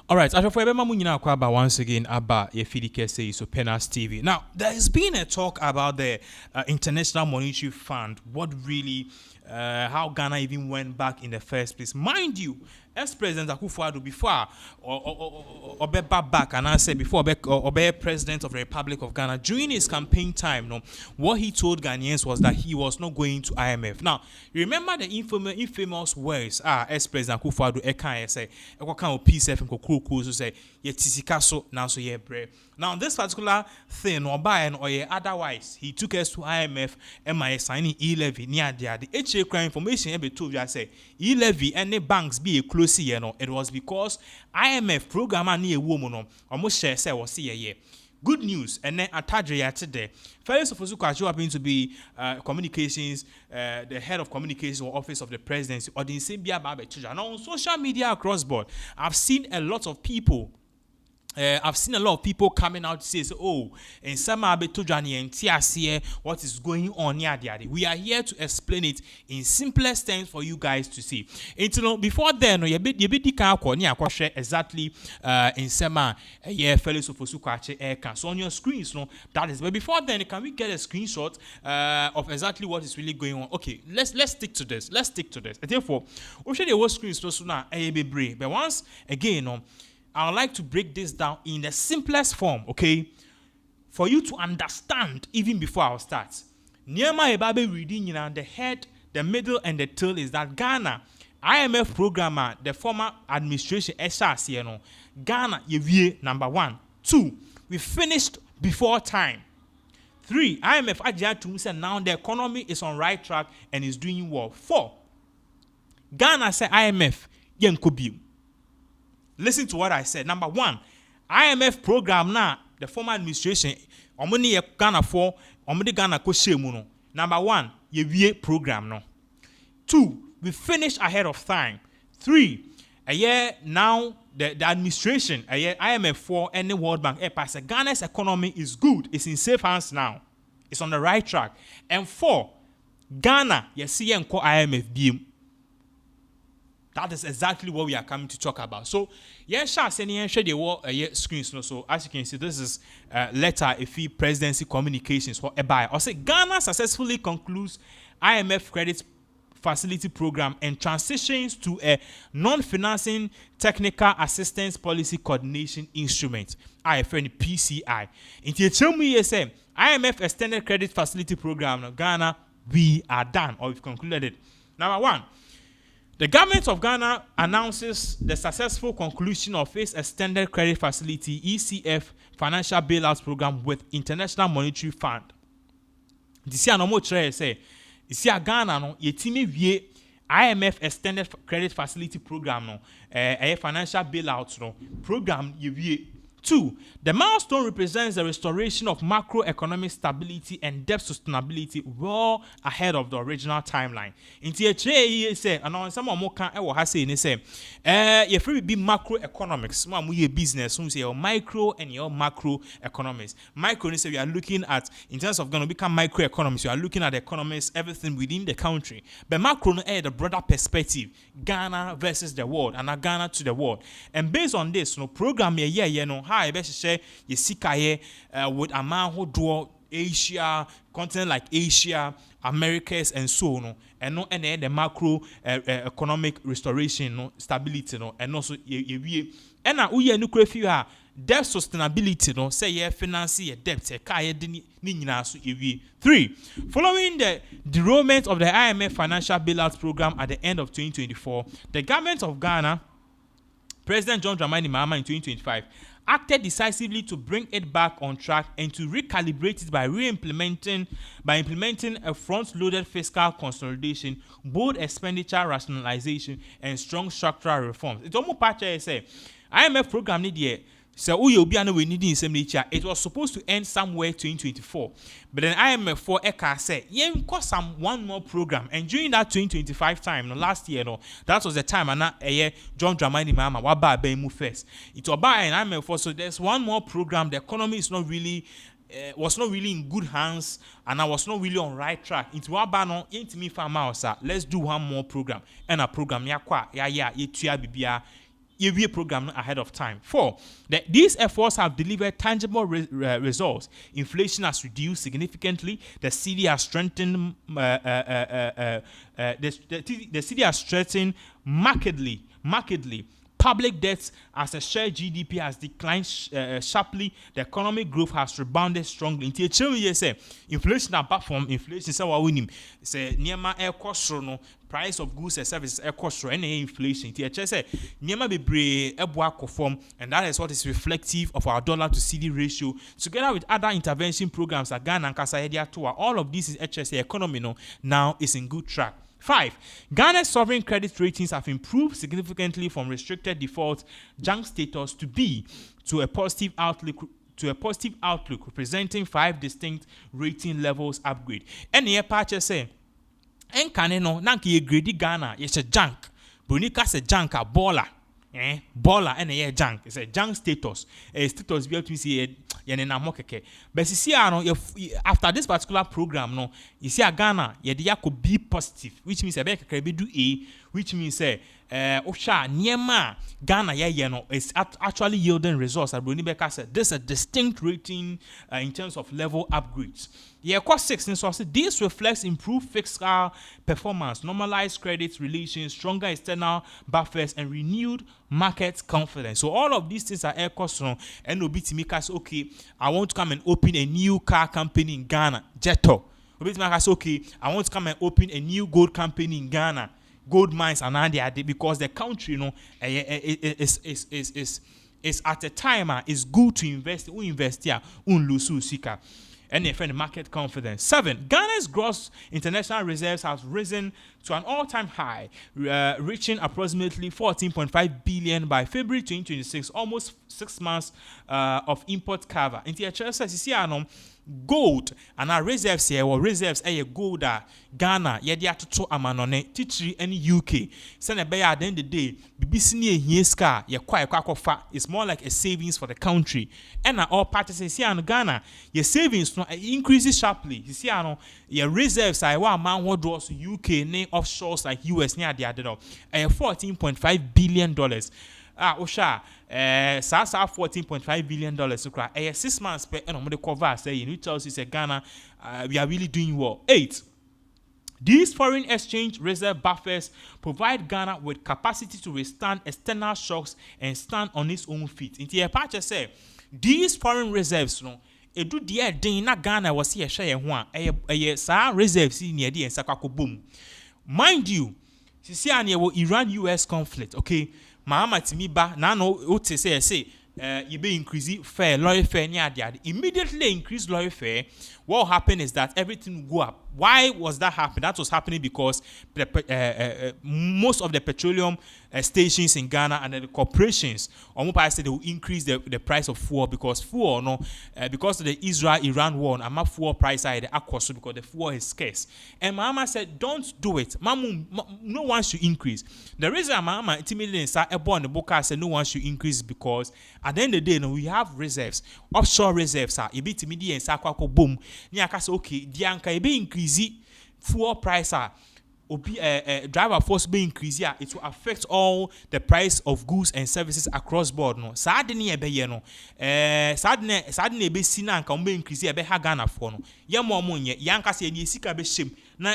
All right, once again about Yefidike say so Pinax TV. Now, there has been a talk about the International Monetary Fund, what really, how Ghana even went back in the first place. Mind you, ex-President Akufo-Addo before or back and I said before or President of the Republic of Ghana during his campaign time, no, what he told Ghanaians was that he was not going to IMF. Now, remember the infamous words ex-President Akufo-Addo ekan say PCF so say yetisikaso now so ye bre. Now this particular thing or by and or otherwise he took us to IMF and signing e-levy near there. The HA crime information be told you say e-levy and the banks be a close here no. It was because IMF program near woman almost share say was see ye. Good news, and then Atadria today. Felix Ofosu happened to be communications, the head of communications or office of the presidency, or the Simbia Babe Children. Now on social media across board, I've seen a lot of people coming out to say, oh, in some what is going on here. We are here to explain it in simplest terms for you guys to see. Before then, exactly in some Felix Ofosu so on your screens, no, that is. But before then, can we get a screenshot of exactly what is really going on? Okay, let's stick to this. And therefore, we should the screens so now but once again, I would like to break this down in the simplest form, okay? For you to understand even before I start. Niema Ebabe reading, the head, the middle, and the tail is that Ghana, IMF programmer, the former administration, SRC, Ghana, number 1. 2, we finished before time. 3, IMF Ajia to say now the economy is on right track and is doing well. 4, Ghana say IMF, yen kubiu. Listen to what I said. Number 1, IMF program now, the former administration, omoni Ghana for, omoni Ghana ko shemu. Number 1, ye program no. 2, we finished ahead of time. 3, a year now the administration, a year IMF 4 and the World Bank pass. Ghana's economy is good. It's in safe hands now. It's on the right track. And 4, Ghana, you see and call IMF beam. That is exactly what we are coming to talk about. So, screens. So, as you can see, this is letter if presidency communications for EBI. I say Ghana successfully concludes IMF credit facility program and transitions to a non-financing technical assistance policy coordination instrument. IFN PCI. In the say IMF extended credit facility program in Ghana, we are done or we've concluded it. Number 1. The government of Ghana announces the successful conclusion of its extended credit facility (ECF) financial bailout program with International Monetary Fund. This year, no more say, this year Ghana no yetimi vie IMF extended credit facility program no, a financial bailout no program ye. 2, the milestone represents the restoration of macroeconomic stability and debt sustainability well ahead of the original timeline. In THA, say, and some more can say, you free be macroeconomics, your business, so your micro and your macroeconomics. Micro, say we are looking at, in terms of going to become microeconomics, you are looking at the economics, everything within the country. But macro, the broader perspective, Ghana versus the world, and Ghana to the world. And based on this, program, how I best share you see with a man who draw Asia, continent like Asia, Americas, and so on, and no and the macro economic restoration, no stability, no, and also ye and now we no crave debt sustainability, no say ye finance ye debt so 3, following the derailment of the IMF financial bailout program at the end of 2024, the government of Ghana, President John Dramani Mahama in 2025, acted decisively to bring it back on track and to recalibrate it by implementing a front-loaded fiscal consolidation, bold expenditure rationalization, and strong structural reforms. It's almost part of say IMF program need so we need in some nature. It was supposed to end somewhere 2024, but then IMF for Eka said, "Yeah, we got some one more program." And during that 2025 time, last year, that was the time. And now, John Dramani Mahama waba move first. It was by an IMF for so there's one more program. The economy is not really. Was not really in good hands, and I was not really on right track. It was about ain't me farm house. Let's do one more program. And a program ya tuya bibia. EVA program ahead of time. 4. These efforts have delivered tangible results. Inflation has reduced significantly. The city has strengthened. The city has strengthened markedly. Public debts as a share GDP has declined sharply. The economic growth has rebounded strongly. Until inflation apart from inflation, so what we need say nearma air cost no price of goods and services air cost and inflation. Until say nearma be brave form, and that is what is reflective of our dollar to CD ratio. Together with other intervention programs like Ghana and Kasaidia too, all of this is HSA economy now is in good track. 5. Ghana's sovereign credit ratings have improved significantly from restricted default junk status to B to a positive outlook, representing 5 distinct rating levels upgrade. And here patch say enkaneno nanki ye grade Ghana yes a junk. Bonika se junk a baller. Baller and a junk. It's a junk status. A status be able to see na mokeke. But you see after this particular program no, you see Ghana ye could be positive, which means a be do A, which means osha niema Ghana is actually yielding results. Bruni Beka said this is a distinct rating in terms of level upgrades. Cost 6 so this reflects improved fiscal performance, normalized credit relations, stronger external buffers, and renewed market confidence. So all of these things are air costs and Obitimika say, okay, I want to come and open a new car company in Ghana, Jeto. Obitimika say, okay, I want to come and open a new gold company in Ghana. Gold mines and there because the country is at a time is good to invest. We invest here, lose sika. And the market confidence. 7. Ghana's gross international reserves have risen to an all-time high, reaching approximately 14.5 billion by February 2026, almost 6 months of import cover. In the HSS, you see, gold and our reserves here, or reserves gold Ghana, yedia to amanone, titri any UK. Send by at the end of the day, BBC near ska, it's more like a savings for the country. And all parties see Ghana, your savings increases sharply. You see, your reserves are one man what draws UK name offshores like US near the other $14.5 billion. Sasa $14.5 billion so cry 6 months per and the cover saying which tells you say Ghana we are really doing well. 8. These foreign exchange reserve buffers provide Ghana with capacity to withstand external shocks and stand on its own feet. In the part say these foreign reserves do the thing na Ghana was here share one sa reserves near the and sakako boom. Mind you, see Iran US conflict, okay? Mahama timiba na no ote say you be increase fare lorry fare near the immediately increase lorry fare. What happened is that everything go up. Why was that happening? That was happening because most of the petroleum stations in Ghana and the corporations, said they will increase the price of fuel because fuel, because of the Israel-Iran war, and fuel price are because the fuel is scarce. And Mahama said, "Don't do it. No one should increase." The reason Mahama intimidated the book said no one should increase because at the end of the day, we have reserves, offshore reserves. A bit immediate and boom. Okay, the be increase fuel price driver force be increase it will affect all the price of goods and services across board no sadly be sina nka be increase be ha Ghana for no ye mo nye yanka se ni sika be shem na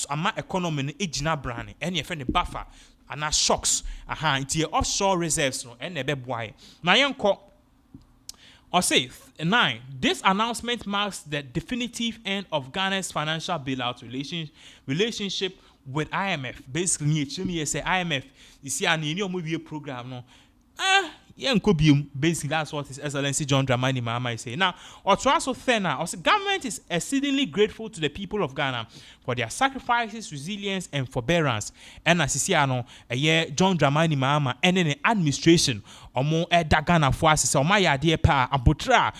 ama economy no ejina brane and ye friend buffer and shocks it offshore reserves no and be boy na yenko or say 9. This announcement marks the definitive end of Ghana's financial bailout relationship with IMF. Basically, you say IMF. You see, a new program no. Basically, that's what His Excellency John Dramani Mahama is saying. Now, government is exceedingly grateful to the people of Ghana for their sacrifices, resilience, and forbearance. And as you see, John Dramani Mahama and then the administration, Ghana for us, Abutra,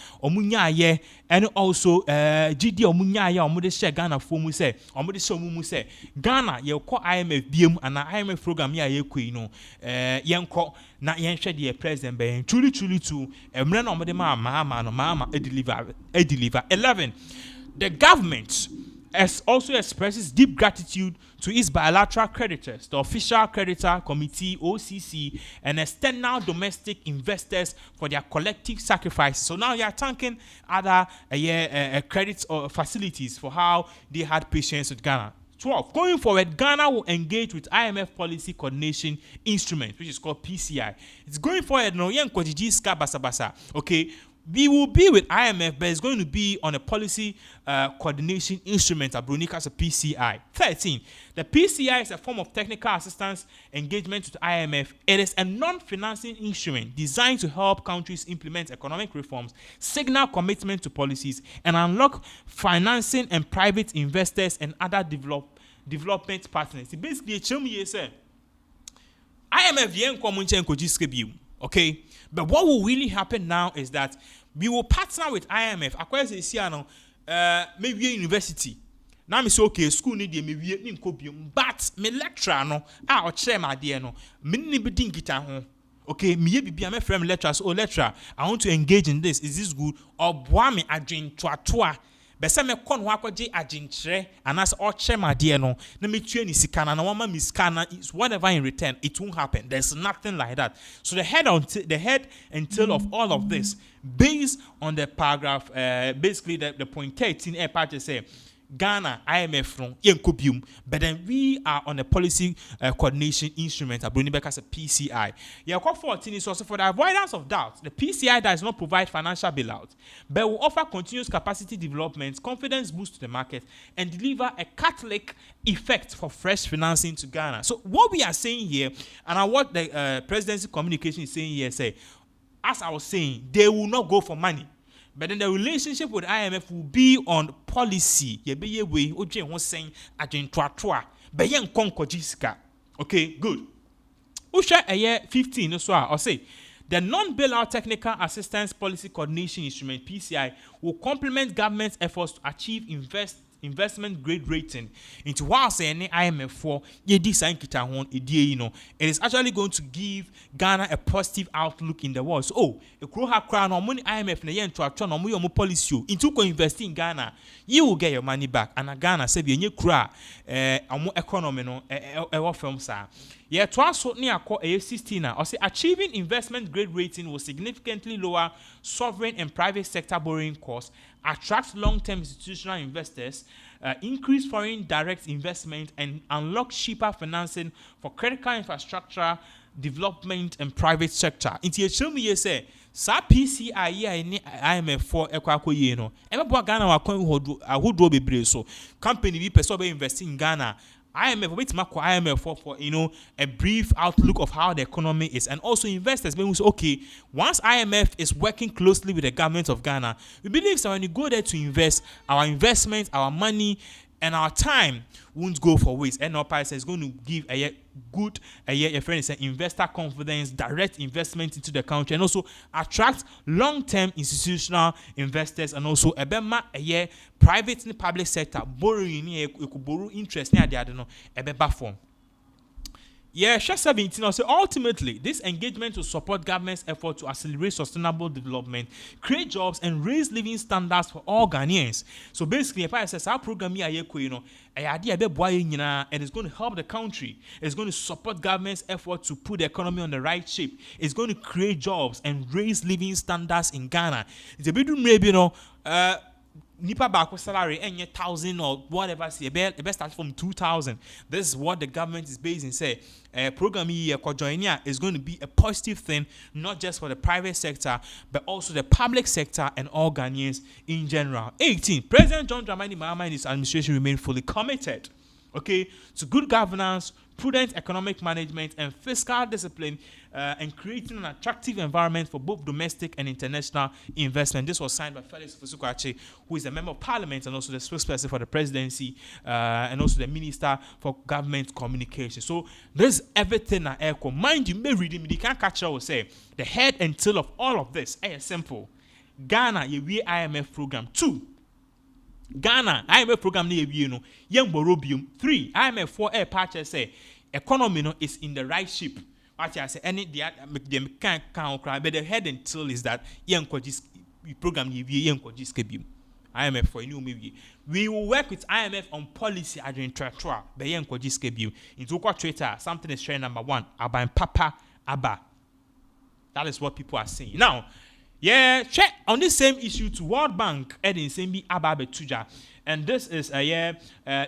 and also GD Omunya, share Ghana for Muse, Muse, Ghana, you call IMF BM and IMF program, Yanko, na share the president, truly to Mahama deliver. 11. The government also expresses deep gratitude to its bilateral creditors, the Official Creditor Committee (OCC), and external domestic investors for their collective sacrifices. So now you are thanking other credit or facilities for how they had patience with Ghana. 12. Going forward, Ghana will engage with IMF Policy Coordination Instrument, which is called PCI. It's going forward, no, okay. We will be with IMF, but it's going to be on a policy coordination instrument, Abronika as a PCI. 13. The PCI is a form of technical assistance engagement with IMF. It is a non-financing instrument designed to help countries implement economic reforms, signal commitment to policies, and unlock financing and private investors and other development partners. Basically, IMF okay? But what will really happen now is that we will partner with IMF. Maybe a university. Now me say okay, school need maybe but me lecturer no or chair my dear no me be dingita ho. Okay, me be my friend lecturer. So lecturer, I want to engage in this. Is this good? Or boy me adwin toa. Bese me kon ho akwaje agintre anas or chair my dear no na me tue ni sika na wama mi sika na is whatever in return. It won't happen. There's nothing like that. So the head and tail of all of this, based on the paragraph, basically the point 13, part say Ghana IMF from Yenkobium, but then we are on a policy coordination instrument. Abronibek as a PCI. Yeah, 14 is also for the avoidance of doubt. The PCI does not provide financial bailout, but will offer continuous capacity development, confidence boost to the market, and deliver a catalytic effect for fresh financing to Ghana. So what we are saying here, and what the presidency communication is saying here, say, as I was saying, they will not go for money. But then the relationship with IMF will be on policy. Okay, good. Usha a year 15 so I'll say the non-bailout technical assistance policy coordination instrument PCI will complement government's efforts to achieve investment grade rating into while saying IMF for it is actually going to give Ghana a positive outlook in the world. So a crow have crown or money IMF na yen to attract no policy into invest in Ghana, you will get your money back. And Ghana said you cry economy no firm sir. Yeah, twice near a 16 or say achieving investment grade rating will significantly lower sovereign and private sector borrowing costs, attract long-term institutional investors, increase foreign direct investment, and unlock cheaper financing for critical infrastructure development and private sector. Into show me you say sa PCI ni IMF for ekwa ye no. Emebo Ghana wa kwan ahodo bebre so company bi person be invest in Ghana. IMF, wait, IMF for a brief outlook of how the economy is, and also investors. When we say, okay, once IMF is working closely with the government of Ghana, we believe that when you go there to invest, our investment, our money, and our time won't go for waste. And our price is going to give a good your friend is investor confidence, direct investment into the country, and also attract long-term institutional investors, and also a private and public sector borrowing you could borrow interest near the other no a form. Yeah, 17 also ultimately this engagement will support government's effort to accelerate sustainable development, create jobs, and raise living standards for all Ghanaians. So basically, if I say our program here, and it's going to help the country. It's going to support government's effort to put the economy on the right shape. It's going to create jobs and raise living standards in Ghana. It's a bit maybe nipa baako salary any 1,000 or whatever, see best start from 2,000. This is what the government is based in. Say program here is going to be a positive thing, not just for the private sector but also the public sector and all Ghanaians in general. 18. President John Dramani Mahama and his administration remain fully committed, okay, to good governance, prudent economic management, and fiscal discipline, and creating an attractive environment for both domestic and international investment. This was signed by Felix Fusukache, who is a member of parliament and also the spokesperson for the presidency, and also the minister for government communication. So this is everything I echo. Mind you, may read him, you can't catch up. Say the head and tail of all of this is simple. Ghana, we IMF program. 2. Ghana IMF program young borobium. 3 IMF 4 air patches say economy is in the right shape. What I say any the can't cry, but the head and tail is that young program young IMF for you maybe. We will work with IMF on policy adrentratua. Beyen Kojiskebio. Into Twitter, something is trend number 1. Aba and Papa Abba. That is what people are saying. Now, yeah, check on this same issue to World Bank, Edin Sembi Abba Betuja. And this is a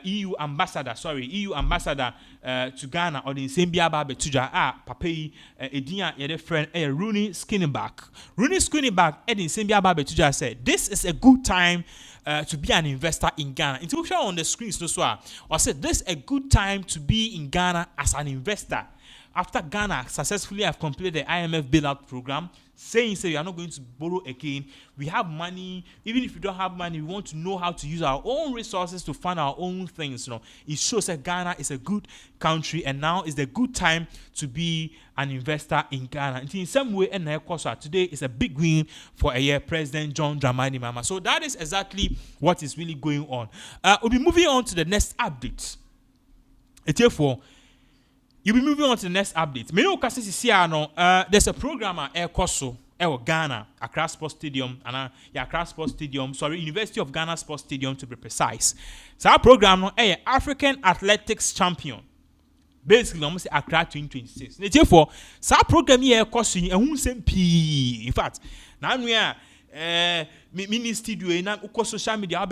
EU ambassador, to Ghana, or the Sembi Abba Betuja, Papai, Edian, your friend, Rooney Skinnyback. Rooney Skinnyback, Edin Sembi Abba Betuja said, this is a good time to be an investor in Ghana. It's show on the screen, or said, this is a good time to be in Ghana as an investor. After Ghana successfully have completed the IMF bailout program, saying we are not going to borrow again, we have money. Even if we don't have money, we want to know how to use our own resources to fund our own things. It shows that Ghana is a good country, and now is the good time to be an investor in Ghana. And in some way, and today is a big win for President John Dramani Mahama. So that is exactly what is really going on. We'll be moving on to the next update. Therefore, you'll be moving on to the next update. There's a program at Ghana, Accra Sports Stadium, University of Ghana Sports Stadium to be precise. So our program is African Athletics Champion. Basically, almost Accra 2026. Therefore, so our program here in fact, now we are mini studio in social media.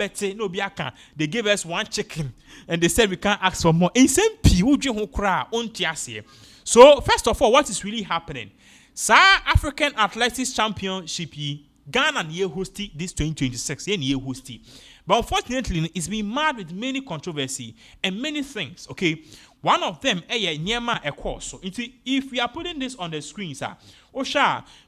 They gave us 1 chicken and they said we can't ask for more. So first of all, what is really happening? African Athletics Championship Ghana hosted this 2026. But unfortunately, it's been marred with many controversy and many things. Okay, one of them Nyema course. So if we are putting this on the screen,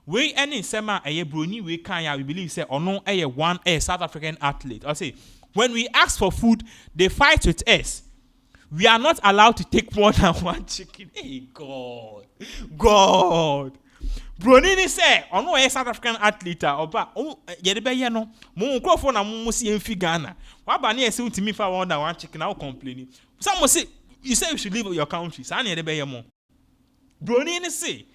we any sema bruni we can we believe say or no one South African athlete. I say when we ask for food, they fight with us. We are not allowed to take more than 1 chicken. Hey God. Bruni say or no South African athlete or yedebe no mo nkrofo na mo si emfi Ghana. Wa ba na ese ntimi fa more than 1 chicken now complaining. Some say you say you should leave your country. Sa na yedebe mo. Bruni say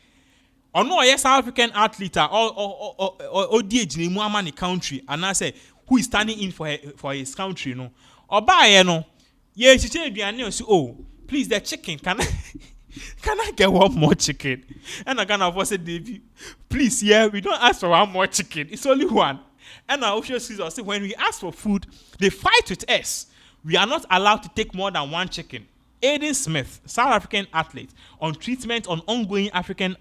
or no South African athlete or DH in Muhammad country, and I say who is standing in for his country, no. Or buy no. Yes, oh, please the chicken can I get 1 more chicken? And I can afford say, Davey, please, we don't ask for 1 more chicken. It's only 1. And our officials say when we ask for food, they fight with us. We are not allowed to take more than 1 chicken. Aiden Smith, South African athlete, on treatment on ongoing African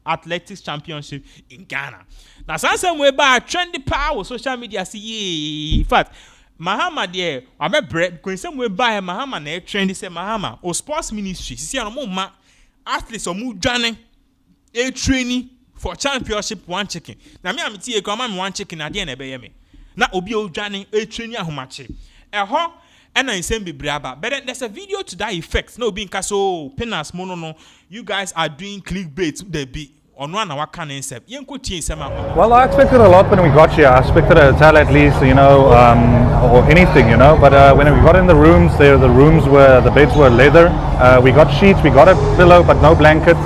Athletics Championship in Ghana. Now, some way by trendy power social media see in fact, Mahama there, I met bread going some way by Mahama ne trendy say Mahama or sports ministry. See no athletes or mu journey a training for championship 1 chicken. Now me am tie come 1 chicken at the end be me. Na obi o journey a training ahomache. And I send but there's a video to that effect. No being so Pinax mono. You guys are doing clickbait. They be on one hour can accept. Well, I expected a lot when we got here. I expected a hotel at least, or anything, But when we got in the rooms, the beds were leather. We got sheets, we got a pillow, but no blanket.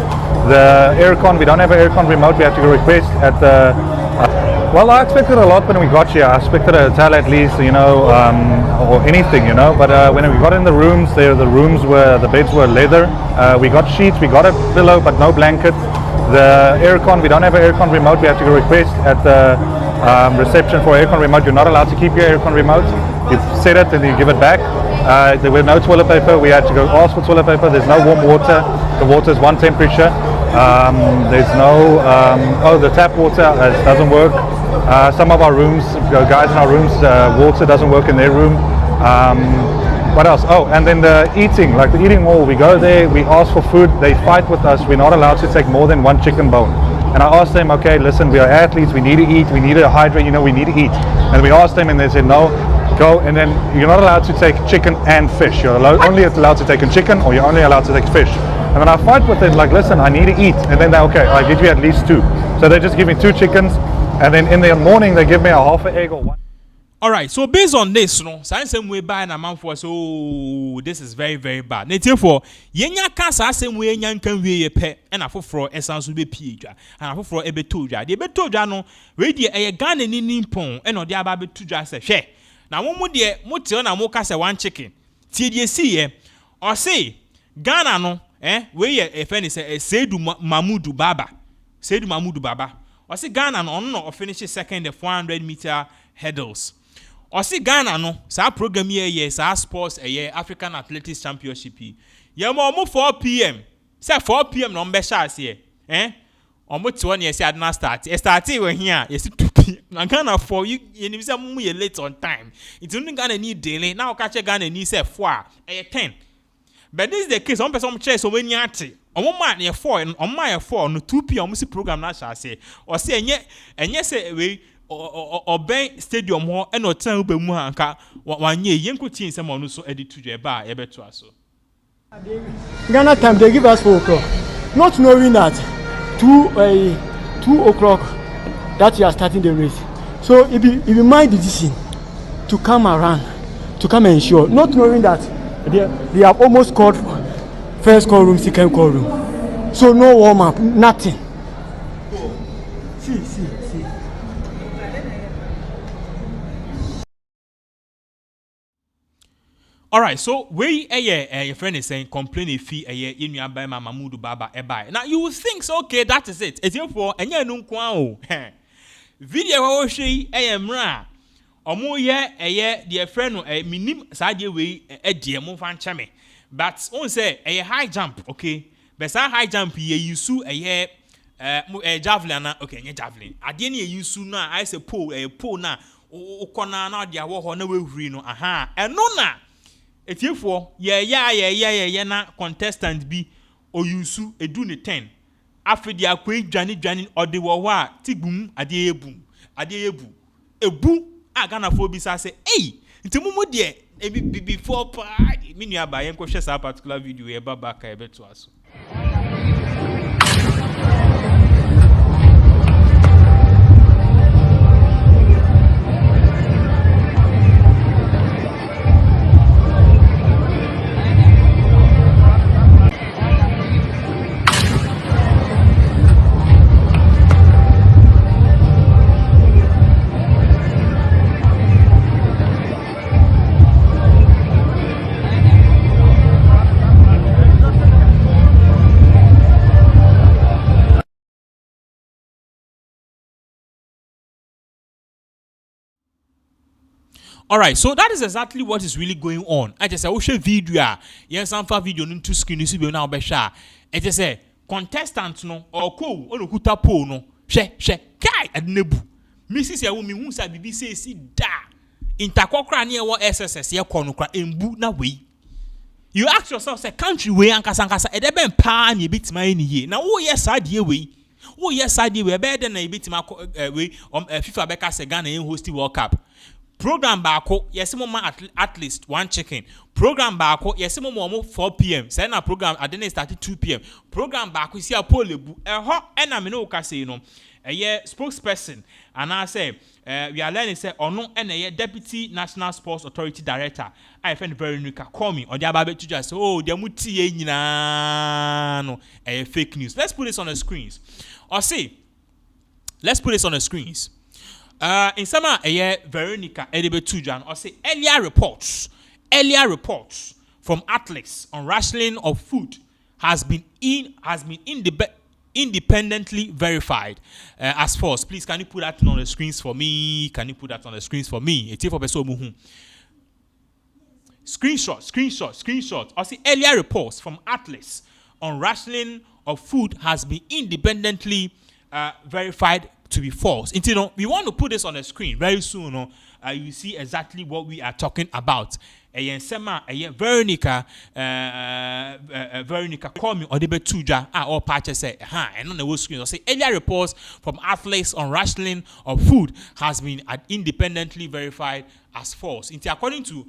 The aircon, we don't have an aircon remote. We have to request at the. Well, I expected a lot when we got here. I expected a hotel at least, or anything, But when we got in the rooms, the beds were leather. We got sheets, we got a pillow, but no blanket. The aircon, we don't have an aircon remote. We have to request at the reception for aircon remote. You're not allowed to keep your aircon remote. You set it and you give it back. There were no toilet paper. We had to go ask for toilet paper. There's no warm water. The water is 1 temperature. There's no, the tap water doesn't work. Some of our rooms, guys in our rooms, water doesn't work in their room. What else? Oh, and then the eating hall, we go there, we ask for food, they fight with us. We're not allowed to take more than 1 chicken bone. And I asked them, okay, listen, we are athletes, we need to eat, we need to hydrate, we need to eat. And we asked them and they said, no, go, and then you're not allowed to take chicken and fish. You're only allowed to take a chicken, or you're only allowed to take fish. And then I fight with them, like, listen, I need to eat. And then they're, okay, I'll give you at least 2. So they just give me 2 chickens, and then in the morning they give me a half an egg or 1. All right, so based on this, same way by an amount for so this is very, very bad. Therefore, yenya cancer same way yan can we pay and a for essence will be pija and a for a betuja. The betuja no, ready a gun in nippon and on the ababe to just a share. na mo de mo te na mo ka say one chicken tie de si ye o say Ghana no we ye e fe ni say Seidu Mamudu Baba o say Ghana no no finish second the 400-meter hurdles o say Ghana no sa program ye sa sports African Athletics Championship ye mo 4 p.m. say 4 p.m. no be sha ase omo ti won ye say adna start we here ye 2 p.m. na Ghana for you ni say mo ye late on time it only Ghana need delay now ka che Ghana ni say 4 10 but this is the case one person check so many ati omo man ye 4 omo man ye 4 no 2 p.m. omo si program na sha ase o say enye say we oben stadium ho e no tan ube mu anka wanye yenko tin say mo no so edit to je ba ye beto aso Ghana time they give us 4 o'clock not knowing that 2 o'clock that you are starting the race. So if you mind the decision to come around, to come and ensure, not knowing that they have almost called first call room, second call room. So no warm up, nothing. See. All right, so we your friend is saying complain if fee in your by Mamudu Baba buy. Now you would think so, okay, that is it. It's for and you no kwa video wo hwe mra omo ye dear friend no minim sade we de mo fan cheme but on say high jump, okay, but say high jump ye yusu javelin na okay nye javelin ade ne ye yusu na I say pole na ukona na de awo ho na we huri no aha eno na etiefo ye na contestant bi oyusu edu ne 10 afedi akwa dwane ode wo a tibum ade ebu Ghana fo bi sa say eh ntimumu de before pa me nua ba yen ko hwe sa particular video e baba ka e beto aso. All right, so that is exactly what is really going on. I just say, share video, yes, some video into screen, you see, now be sure. I just say, contestant no or ko ono kuta po no, she kai adnebu. Mrs. ya wumi hunsa bibi say si da. Intakokra near what SSS ya konukra embu na we. You ask yourself, say country way ankasa edebe mpa na bit my ni ye. Na wo yes adie we. Wo yes adie we better than a bit my we FIFA beka se Ghana in host World Cup. Program bako yesimo ma at least one chicken. Program bako yesimo mo 4 p.m. Say na program adene start 2 p.m. Program bako si apolebu eho ena me no ka say no. Spokesperson and I say we are learning say ono ena deputy national sports authority director I find very nika call me or the ababe to just oh they muti nyina no fake news. Let's put this on the screens. Or see, let's put this on the screens. In summer, Veronica Edibetujan or say earlier reports from athletes on rationing of food has been independently verified as false. Please, can you put that on the screens for me? Screenshot. I see earlier reports from athletes on rationing of food has been independently verified to be false. You know, we want to put this on the screen very soon. You see exactly what we are talking about. Veronica call me Odebe Tuja or patches say and on the screen. I say earlier reports from athletes on rationing of food has been independently verified as false. According to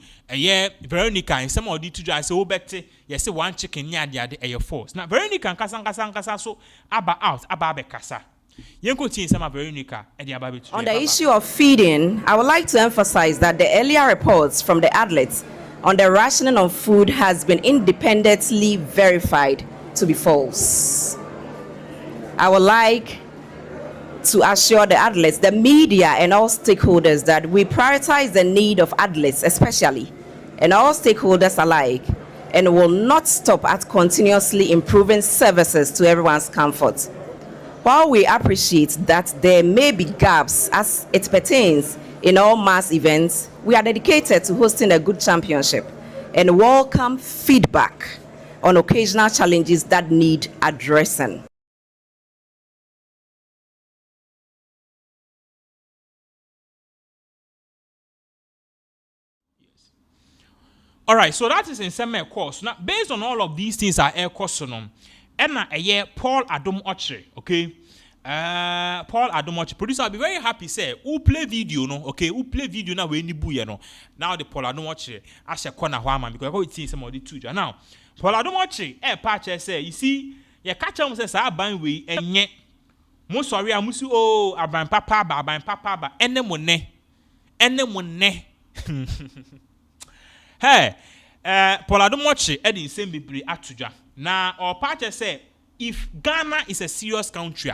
Veronica and some of the Tuja, I say oh better yes one chicken near the false. Now Veronica and kasa so aba kasa. On the issue of feeding, I would like to emphasize that the earlier reports from the athletes on the rationing of food has been independently verified to be false. I would like to assure the athletes, the media, and all stakeholders that we prioritize the need of athletes, especially, and all stakeholders alike, and will not stop at continuously improving services to everyone's comfort. While we appreciate that there may be gaps as it pertains in all mass events, we are dedicated to hosting a good championship and welcome feedback on occasional challenges that need addressing. All right, so that is in semi course. Now, based on all of these things are air course no. And a year Paul Adom Oche, okay? Paul Adom Oche, producer, I'll be very happy say who play video no, okay? Who play video now we ni buye no. Now the Paul Adom Oche as a corner man because I go see some of the two. Now, Paul Adom Oche patch say you see you catch am say sa ban we enye. Mo sorry amusu oh aban papa ba ene monne. Hey, Paul Adom Oche e same bibri atuja. Now, our party say if Ghana is a serious country,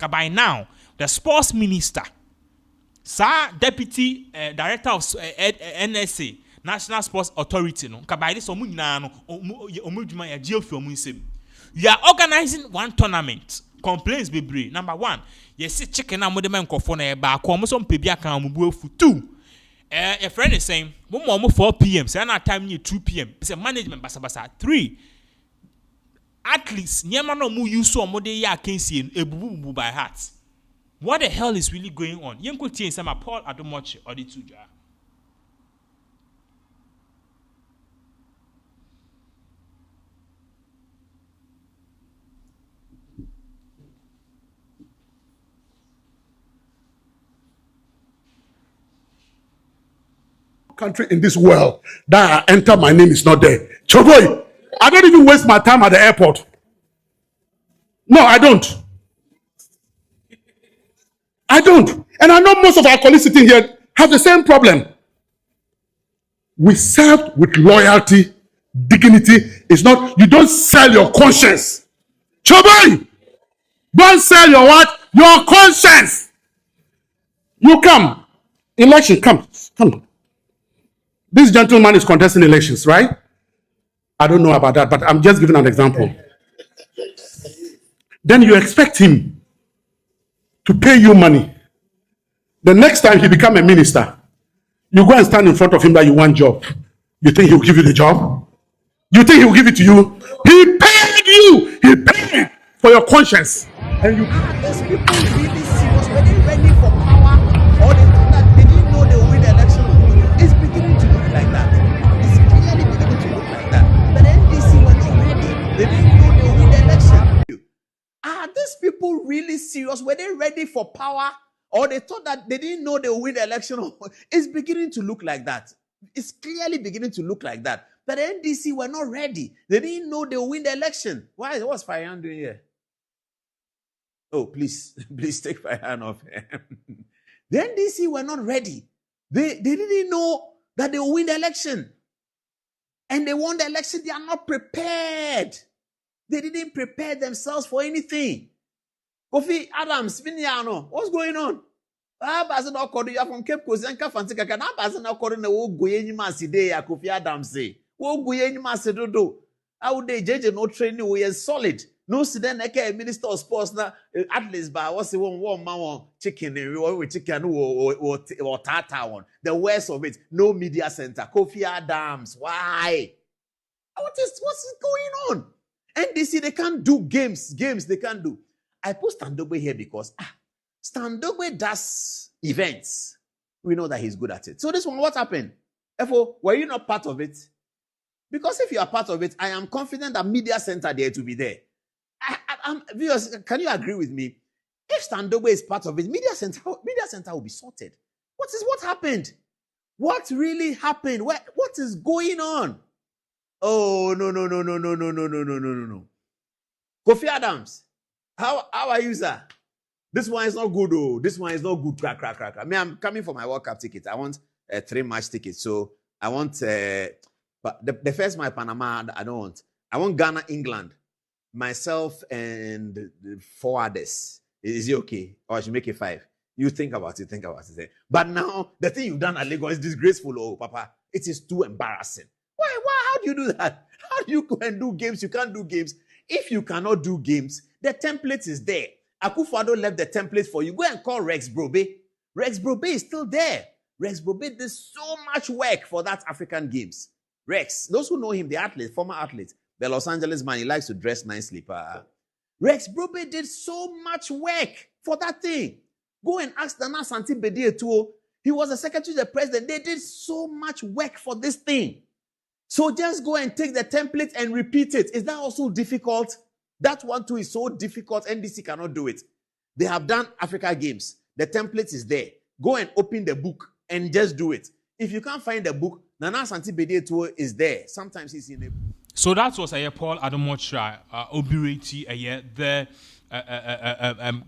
by now the sports minister, sir, deputy director of NSA, National Sports Authority, no, by this you are organizing one tournament. Complaints be brave. Number one, you see chicken and modern microphone back. Almost on Pebia can move for two. A friend is saying, 4 p.m. Say another time near 2 p.m. It's a management basa 3. At least, nyama no mu use so mo de ya kensi ebubu by heart. What the hell is really going on? Yenko tie sama Paul Adom Oche or the two. Country in this world that I enter, my name is not there. Choboy, I don't even waste my time at the airport. No, I don't. And I know most of our colleagues sitting here have the same problem. We serve with loyalty, dignity. It's not, you don't sell your conscience. Choboy, don't sell your what? Your conscience. You come. Election, come. This gentleman is contesting elections, right? I don't know about that, but I'm just giving an example. Then you expect him to pay you money. The next time he become a minister, you go and stand in front of him that you want job. You think he'll give you the job? You think he'll give it to you? He paid you. He paid for your conscience. And you. These people really serious? Were they ready for power? Or they thought that they didn't know they would win the election? It's beginning to look like that. It's clearly beginning to look like that. But the NDC were not ready. They didn't know they would win the election. Are these people really serious? Were they ready for power? Or they thought that they didn't know they would win the election? It's beginning to look like that. It's clearly beginning to look like that. But the NDC were not ready. They didn't know they would win the election. Why? What's Fayan doing here? Oh, please take Fayan off. The NDC were not ready. They didn't know that they would win the election. And they won the election. They are not prepared. They didn't prepare themselves for anything. Kofi Adams, Viniano, what's going on? You are from Cape Coast, and Kafantika can have a corner. Oh, Goyeni Maside, Kofi Adams say. Oh, Goyeni Macedodo. How would they judge no training? We are solid. No, then a minister of sports now. At least by what's the one man chicken with chicken or tata one. The worst of it, no media center. Kofi Adams, why? What's going on? NDC, they can't do games they can't do. I put Standogbe here because Standogbe does events. We know that he's good at it. So this one, what happened? Therefore, were you not part of it? Because if you are part of it, I am confident that media center there to be there. Viewers, can you agree with me? If Standogbe is part of it, media center will be sorted. What happened? What really happened? What is going on? Oh no. Kofi Adams, how are you, sir? This one is not good, oh. This one is not good. Crack. I mean, I'm coming for my World Cup ticket. I want a 3-match ticket. So I want, but the first match, Panama, I don't want. I want Ghana, England, myself, and 4 others. Is it okay? Or I should make it 5? You think about it. But now, the thing you've done at Lagos is disgraceful, oh, Papa. It is too embarrassing. Why? How do you do that? How do you go and do games? You can't do games. If you cannot do games, the template is there. Akufo-Addo left the template for you. Go and call Rex Brobe. Rex Brobe is still there. Rex Brobe did so much work for that African Games. Rex, those who know him, the athlete, former athlete, the Los Angeles man, he likes to dress nicely. Rex Brobe did so much work for that thing. Go and ask Nana Santi Bedie too. He was the secretary to the president. They did so much work for this thing. So just go and take the template and repeat it. Is that also difficult? That one too is so difficult. NDC cannot do it. They have done Africa Games. The template is there. Go and open the book and just do it. If you can't find the book, Nana Santi Bedie too is there. Sometimes he's in a... So that was Paul Adomotra Obireti, the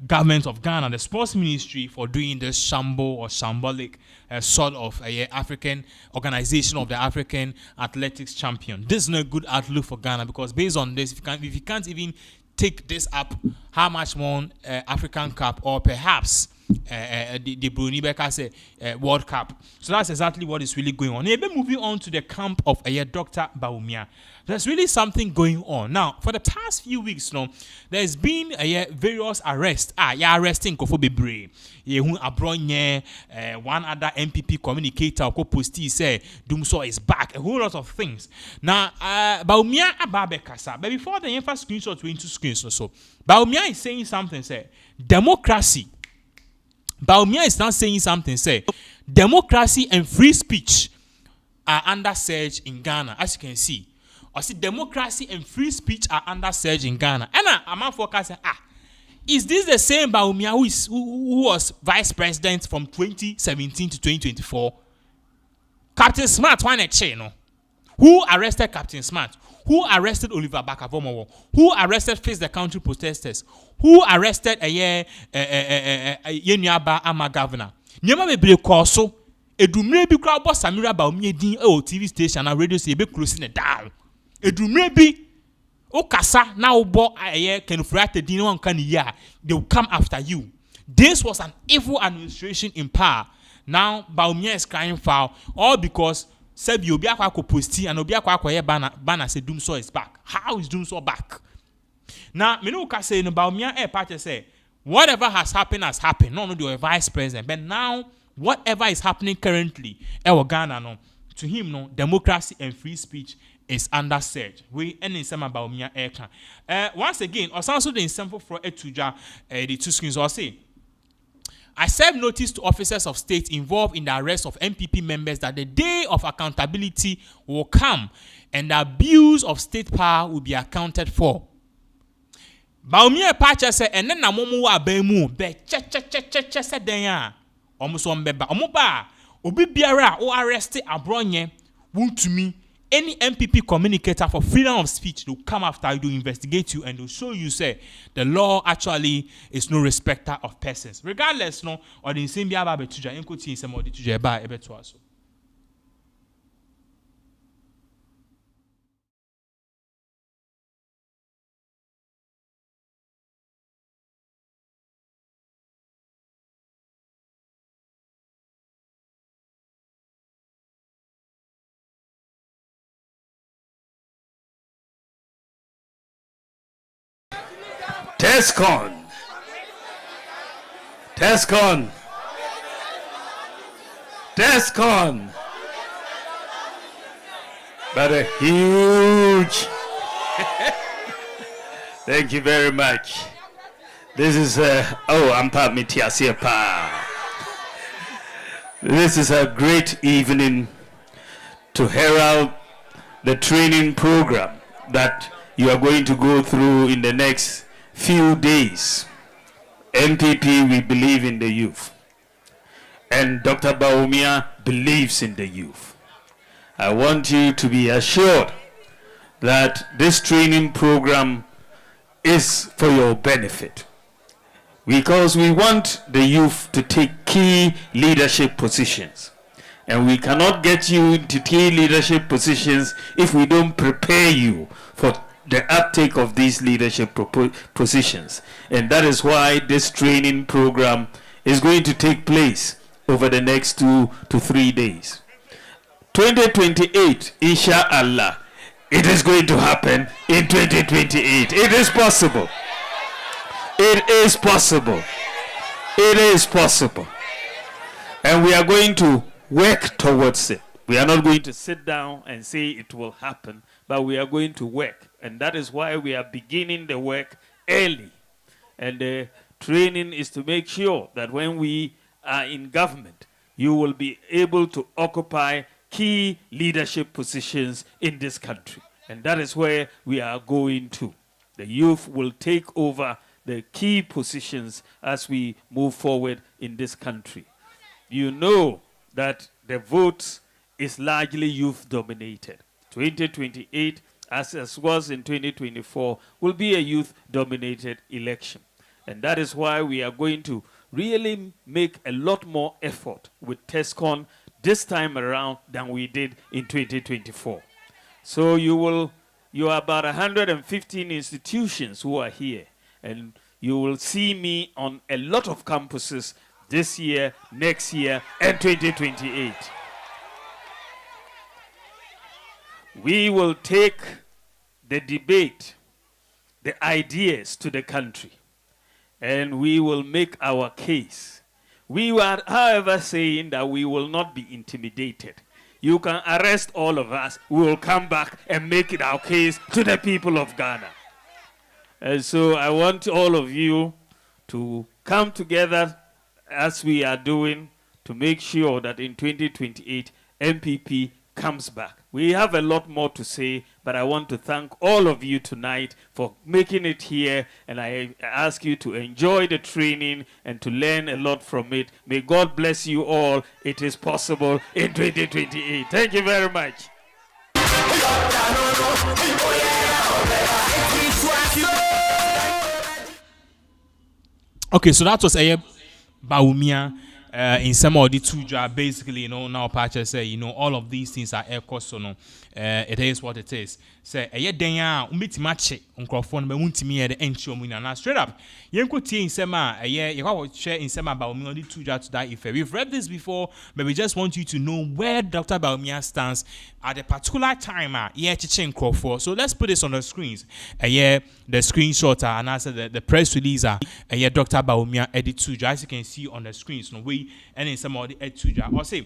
government of Ghana, the sports ministry, for doing this shambolic sort of African organization of the African athletics champion. This is not a good outlook for Ghana, because based on this, if you can't even take this up, how much more African Cup or perhaps the Bruni Beka say World Cup. So that's exactly what is really going on. Maybe moving on to the camp of Dr. Bawumia. There's really something going on. Now, for the past few weeks, there's been various arrests. Arresting Kofo Bebre. One other MPP communicator who posted say Dumso is back. A whole lot of things. Now, Bawumia Ababekasa. But before the first screenshot went to screens or so, Bawumia is saying something. Say democracy. Bawumia is now saying something. Say democracy and free speech are under siege in Ghana, as you can see. I see democracy and free speech are under siege in Ghana. And I'm a focus. Is this the same Bawumia who was vice president from 2017 to 2024? Captain Smart, why not say no? Who arrested Captain Smart? Who arrested Oliver Bakavomowo? Who arrested Face the Country protesters? Who arrested Yenyaba Ama governor? Nyama bebre koso edumre bi kra bo Samira Bawumia din TV station and radio say be closing it down. Edumre bi o kasa na obo Kenufurate din wan kan ya, they will come after you. This was an evil administration in power. Now Bawumia is crying foul, all because Sebi obi akwa ko posti and obi akwa akoye banner say Dumso is back. How is Dumso back? Now me no ka say no Bawumia party say whatever has happened has happened. No, the vice president. But now, whatever is happening currently, Ghana, to him, democracy and free speech is under siege. We any some about Bawumia aircraft. Once again, also the example for Etuja, the two screens or say, I serve notice to officers of state involved in the arrest of MPP members that the day of accountability will come and the abuse of state power will be accounted for. Bawumia pacha say ene na momu wa abemu be che se den ya omuso mbeba omuba obi biara o arrest abronye wuntumi any MPP communicator for freedom of speech will come after you, to investigate you, and to show you say the law actually is no respecter of persons, regardless or the same biaba betuja enkoti nsem or the tuja ba ebeto aso. Tescon. But a huge thank you very much. This is I'm Pat Mitiasia Pa. This is a great evening to herald the training program that you are going to go through in the next few days. MPP, we believe in the youth. And Dr. Bawumia believes in the youth. I want you to be assured that this training program is for your benefit, because we want the youth to take key leadership positions. And we cannot get you into key leadership positions if we don't prepare you for the uptake of these leadership positions. And that is why this training program is going to take place over the next 2 to 3 days. 2028, inshallah, it is going to happen in 2028. It is possible. It is possible. It is possible. And we are going to work towards it. We are not going to sit down and say it will happen, but we are going to work. And that is why we are beginning the work early. And the training is to make sure that when we are in government, you will be able to occupy key leadership positions in this country. And that is where we are going to. The youth will take over the key positions as we move forward in this country. You know that the vote is largely youth dominated. 2028, as was in 2024, will be a youth dominated election. And that is why we are going to really make a lot more effort with TESCON this time around than we did in 2024. So you are about 115 institutions who are here, and you will see me on a lot of campuses this year, next year, and 2028. We will take the debate, the ideas to the country, and we will make our case. We are, however, saying that we will not be intimidated. You can arrest all of us. We will come back and make it our case to the people of Ghana. And so I want all of you to come together as we are doing to make sure that in 2028, MPP comes back. We have a lot more to say, but I want to thank all of you tonight for making it here, and I ask you to enjoy the training and to learn a lot from it. May God bless you all. It is possible in 2028. Thank you very much. Okay, so that was Baumia. In some of the two jobs, basically, now Pacha say, all of these things are air cost, so no, it is what it is. Say, denya, match microphone, but won't me at the end show me now. Straight up, in Sema, you have share in Sema Baumia, the two jobs to that effect. We've read this before, but we just want you to know where Dr. Baumia stands at a particular time. So let's put this on the screens. The screenshot and answer the press release. Dr. Baumia edit two jobs, as you can see on the screens. No way. And in some of the Etuja, or say,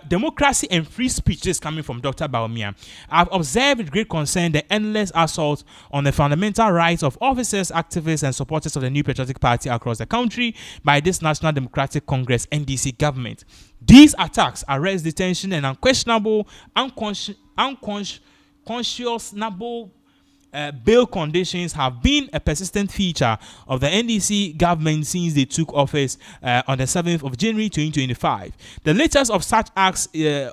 democracy and free speech is coming from Dr. Baumia. I've observed with great concern the endless assault on the fundamental rights of officers, activists, and supporters of the New Patriotic Party across the country by this National Democratic Congress (NDC) government. These attacks, arrest, detention, and unconscionable bail conditions have been a persistent feature of the NDC government since they took office on the 7th of January 2025. The latest of such acts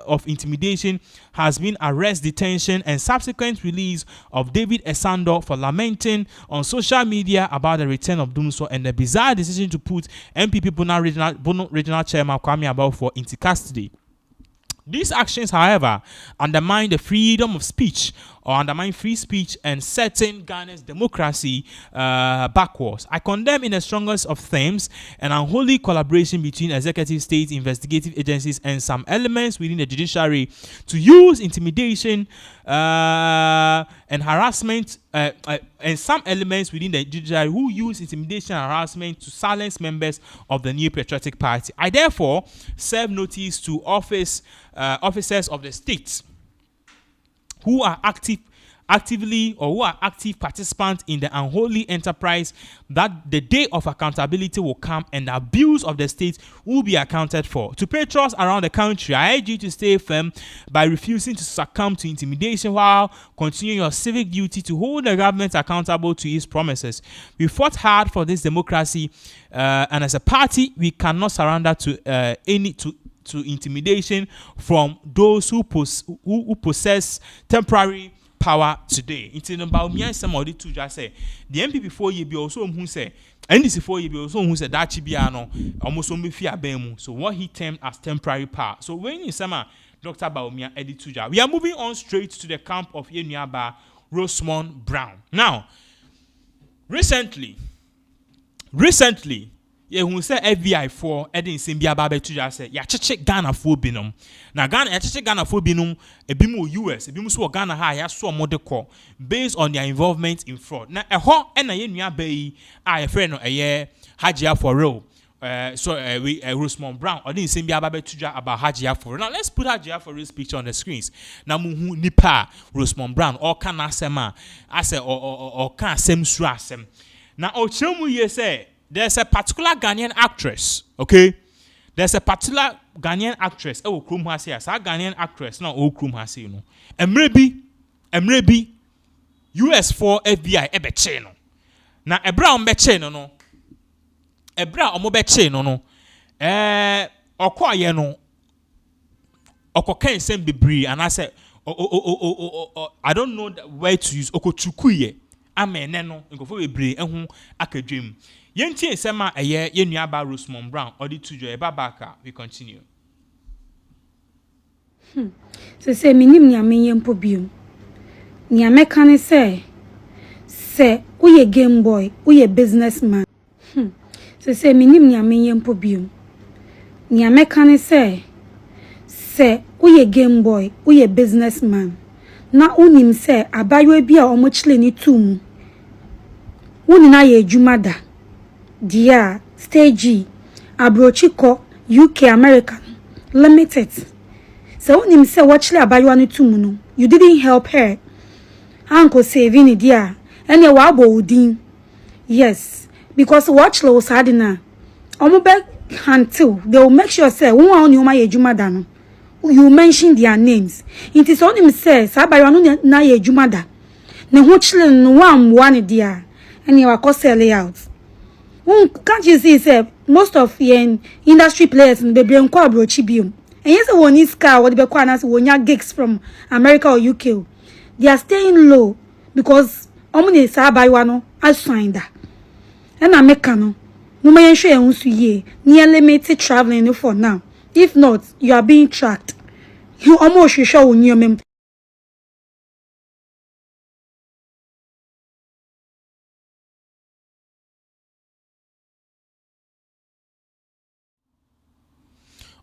of intimidation has been arrest, detention, and subsequent release of David Esando for lamenting on social media about the return of Dumso and the bizarre decision to put MPP Bono Regional Chairman Kwame Abao into custody. These actions, however, undermine the freedom of speech or undermine free speech and setting Ghana's democracy backwards. I condemn in the strongest of terms an unholy collaboration between executive, state, investigative agencies and some elements within the judiciary to use intimidation and harassment and some elements within the judiciary who use intimidation and harassment to silence members of the New Patriotic Party. I therefore serve notice to officers of the state who are active participants in the unholy enterprise that the day of accountability will come and the abuse of the state will be accounted for. To patrons around the country, I urge you to stay firm by refusing to succumb to intimidation while continuing your civic duty to hold the government accountable to its promises. We fought hard for this democracy, and as a party, we cannot surrender to intimidation from those who possess temporary power today. Into the Baumia somebody to just say the MPP 4 year be also who say NDC 4 year be also who said that Chibiano almost only fear bemu. So what he termed as temporary power. So when you say Dr. Baumia edit to we are moving on straight to the camp of Yenyaba Rosemont Brown. Now, recently, yeah, who say FBI for Edin Simbia Babe to just say, ya check Ghana for binum. Now, Ghana, check Ghana for binum, a bimu US, a bimu so Ghana high, ya so more call based on their involvement in fraud. Now, a hot and a year bay, I a friend of a year, Hajia for real. We Rosemont Brown or didn't seem be about Hajia for. Now let's put Hajia for this picture on the screens. Now mu nipa Rosemont Brown or can asema ase or can sem surasem. Now ochemu ye say there's a particular Ghanaian actress, okay? There's a particular Ghanaian actress. Oh, Krum Hasi, as a Ghanaian actress. Now, oh, Krum Hasi, you know. And maybe US for FBI ebe cheno. Now, a brown be cheno no. Ebra omobeche no okwa ye no okoka nsem bebre and I say I don't know where to use okochukuye amene no nkofo bebre ehun akadwem yentie nsema eye yenuaba Rosemont Brown odi tujo e babaka. We continue. Se minim nya menyempo biom nya meka ne se uye game boy uye businessman. Se minim nya menyempo biom nya meka ne se uye game boy uye businessman na unim se abayo bia omochile ni tumu woni na ye adwumada dia stage abrochiko UK American Limited. So unim se wachile abayo ni tumu no you didn't help her uncle saving it dia ene wa abo udin. Yes, because watch low sadina omobe until they will make sure say who on you my adwumada no you mention their names. It is on him says abayo no na ye adwumada ne ho chile no one dia and you are cost layout. Can't you see say most of the industry players in baby nko abrochi biom and yes one is car what be kwa na wonya gigs from America or UK they are staying low because omune sa abayo no assign that and I make no no may show you ye near limited traveling for now. If not, you are being tracked. You almost show on your mem.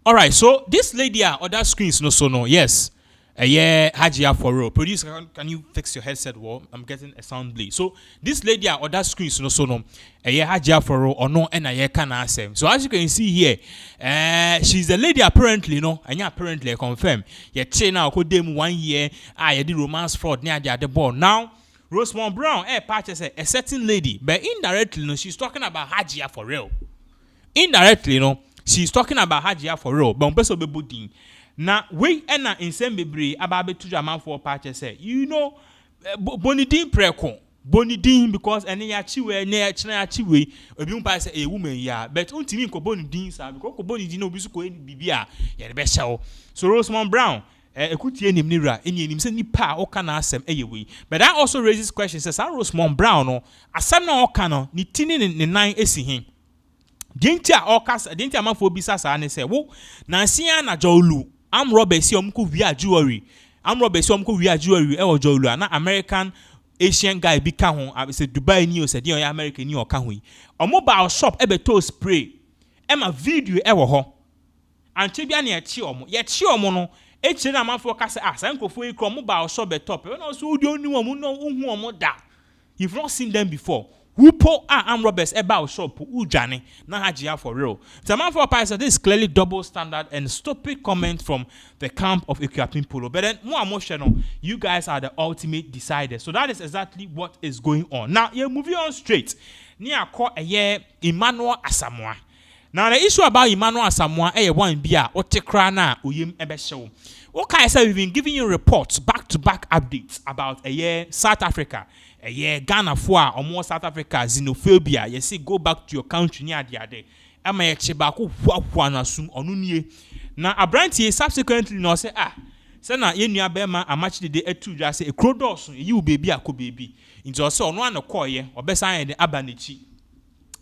All right, so this lady on that screens no yes. Yeah, Hajia for real. Producer, can you fix your headset wall? I'm getting a sound bleed. So this lady on that screens no yeah, Hajia for real or no, and I can ask him. So as you can see here, she's the lady apparently, no, and apparently confirm. Yeah, now could them 1 year. I did romance fraud near the other ball. Now, Rosemont Brown, patches a certain lady, but indirectly, no, she's talking about Hajia for real. Indirectly, no, she's talking about Hajia for real. But be budin. Na we ena insem bebre ababe tuja man for patch say you know bonidin preko bonidin because ene ya chiwe ne ya china ya chiwe obi mpa say a woman ya but untimi nko bonidin sa because ko bonidin obi su ko bibia ya be hyew. So Rosemont Brown ekutie nim nira enim say nipa oka na asem eyewe but that also raises questions says Rosemont Brown no asem na oka no ni tini ne nan esi hin dintia oka dintia man for bisa sa ne say wo nansia na jawlu I'm Robert si omko via jewelry. I'm Robert si omko via jewelry e wo jewelry na American Asian guy bi ka ho I say Dubai ni o say dey American ni o ka ho yi. Mobile shop e be to spray. E ma video e wo ho. Anche bia na ye chi omo. Ye chi omo no e chi na amafo ka say san nkofo yi kro mobile shop be top. We no so udi oni omo no hu omo da. You've not seen them before. Who po am Roberts about shop ujane na Hajia for real. Taman for Paisa, this is clearly double standard and stupid comment from the camp of Ikuapin Polo. But then more emotional, you guys are the ultimate deciders. So that is exactly what is going on. Now you're moving on straight. Near call a year Emmanuel Asamoah. Now the issue about Emmanuel Asamoah one bia or tekrana uyim ebeshow. Okay, so we've been giving you reports, back-to-back updates about a year South Africa. Yeah, Ghana for or more South Africa xenophobia. You see, go back to your country near the other. Am I chebaku na sum onunie. Now a brand subsequently no say na ye nua bema amachi de etu dwa say ekrodos you baby akọ baby. Into also no an koye obesan de abanichi.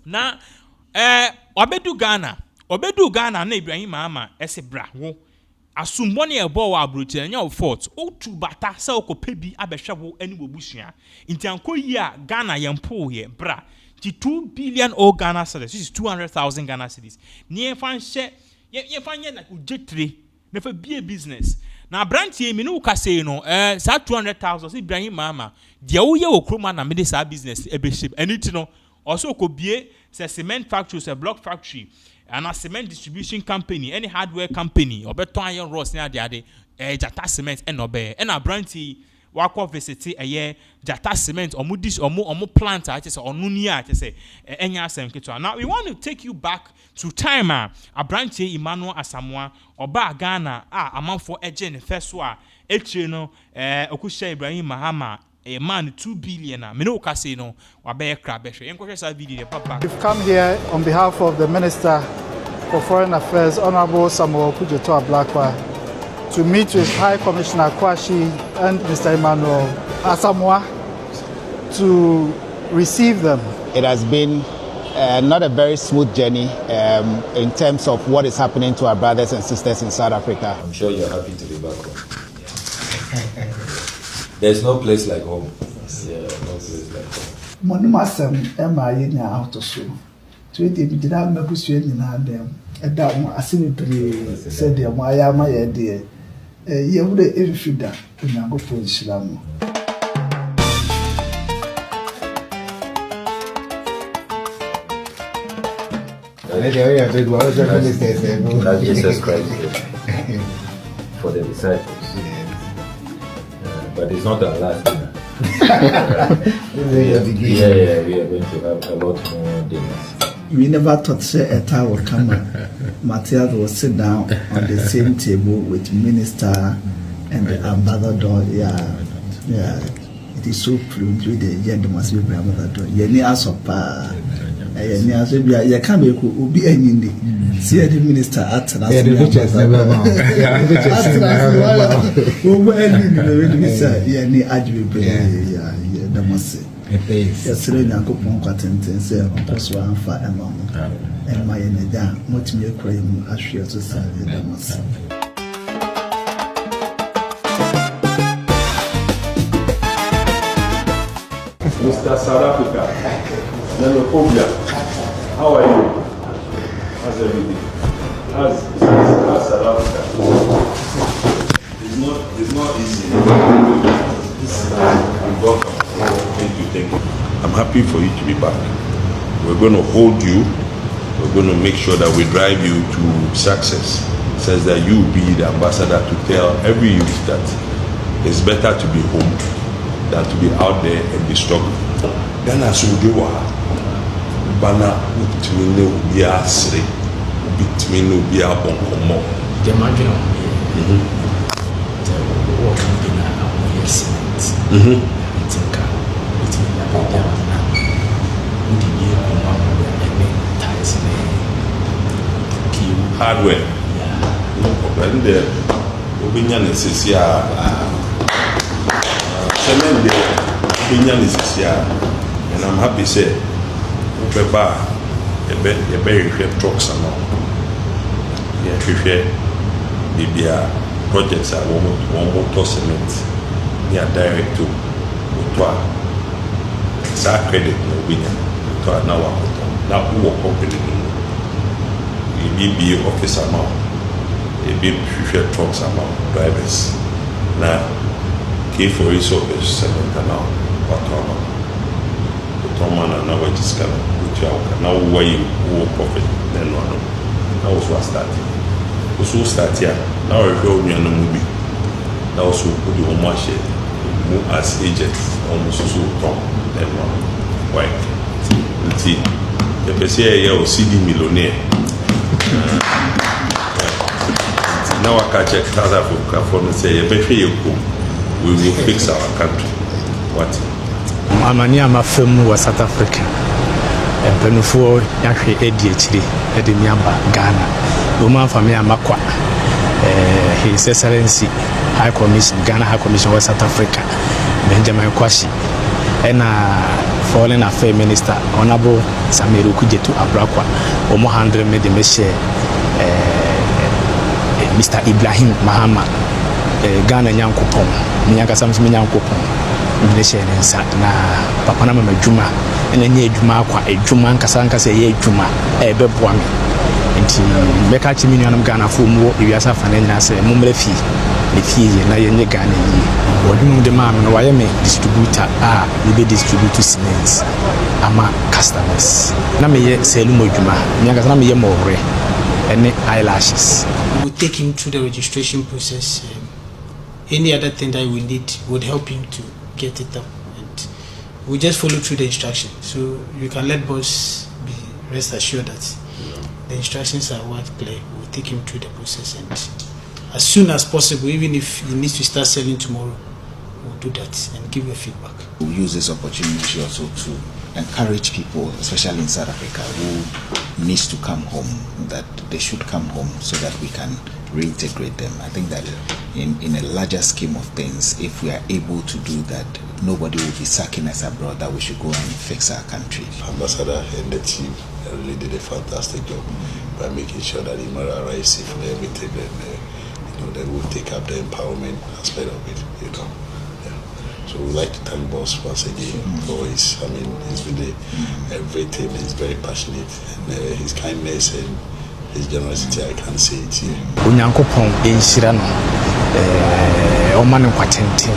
Na obedu Ghana na Ibrahim Mahama ese bra wo asumbone ebo wa abrochi anya of fort o tu bata se okope bi abehwe wo ani wobusua nti anko yi a Ghana yempo ye bra ti 2 billion o Ghana cedis, this is 200,000 Ghana cedis nie fan hye ye fan ye like ujetre na fa be business na brantie mi no ka say no sa 200,000 si Ibrahim Mahama de wo ye okroma na me de sa business ebe shape anything no also okobie say cement factory, say block factory and a cement distribution company, any hardware company, or better iron rods near the other, Jata cement and obey, and a brandy walk off visit a year, Jata cement or Moody's or more plant, I just or Nunia, I say, now we want to take you back to time, a brandy Emmanuel Asamoah or Ghana, a month for a gen first one, Echino, Okusha Ibrahim Mahama. A man 2 billion. Mino casino or bear crab. We've come here on behalf of the Minister for Foreign Affairs, Honorable Samuel Kujoto Ablakwa, to meet with High Commissioner Kwashi and Mr. Emmanuel Asamoah to receive them. It has been not a very smooth journey in terms of what is happening to our brothers and sisters in South Africa. I'm sure you're happy to be back home. There's no place like home. Yeah, no place like home. Monumasem Emma Yenya out of so. 20 did not make us in them. And that one, I see me said, dear, my dear. You would every feeder in a go for Islam. That Jesus Christ for the disciples. But it's not our last dinner. We are going to have a lot more dinners. We never thought a tower would come. Matthias will sit down on the same table with minister and the ambassador. Yeah. It is so prudent with the young must be ambassador. Yeni asopa. Yeni asobia. You can't be who be any. See the minister at the yesterday, Uncle Ponquatin said, Uncle and Fat and Mama, and my Neda, much me a crane, as she has decided. Mr. South Africa, Nanophobia, how are you? How's everything? How's South Africa? It's not easy. Welcome. Thank you. I'm happy for you to be back. We're going to hold you. We're going to make sure that we drive you to success. It says that you be the ambassador to tell every youth that it's better to be home than to be out there and be struggling. Ghana Sudewa, Bana, Bitmino, Bia Sri, Bitmino, Bia Bonkomo. The margin hardware. When the opinion is here, cement opinion is here, and I'm happy to say, a very trucks and all. Yeah, projects are one more cement. Near direct to it's our credit no winner to now who are company be office amount a big future trucks amount drivers now key for resources cement now but Tomana now what is kind of now why you profit then no now was starting so start here now we're showing you no movie now also put the market as agents almost so top then why see the person here will see the millionaire now I can check South Africa for say we will fix our country. What? I'm a film was South Africa and Penufo Yashi ADHD Edimiamba Ghana woman for me Amakwa His Excellency High Commission, Ghana High Commission West South Africa, Benjamin Kwashi, and Foreign Affairs Minister, Honorable Samuel Kujoto Ablakwa, Omo 100 made the share Mr. Ibrahim Mahama Ghana Nyankopon Nyankasa mso Nyankopon mbele nsa na papa na mama dwuma ene nye dwuma akwa dwuma nkasa ye dwuma beboa me nti meka chimi nuanam Ghana fo mu ewiasa fa na nyina se mummre fi ne fie na ye nye Ghana yi odum de ma me no waye me distributor we be distribute cement ama customers na me ye selu modwuma Nyankasa na me ye mohore ene eyelashes. We will take him through the registration process. Any other thing that we need would help him to get it up, and we just follow through the instructions. So you can let boss be rest assured that the instructions are what clear. We'll take him through the process, and as soon as possible, even if he needs to start selling tomorrow, we'll do that and give you feedback. We'll use this opportunity also to encourage people, especially in South Africa, who needs to come home, that they should come home so that we can reintegrate them. I think that in a larger scheme of things, if we are able to do that, nobody will be sacking us abroad, that we should go and fix our country. Ambassador and the team really did a fantastic job by making sure that Imara arrives safe and everything, and they will take up the empowerment aspect of it, So we'd like to thank Boss once again for his, he's been everything. He's very passionate, and his kindness and his generosity, I can't say it here. Unyankopon enhyira no oma ne kwatenten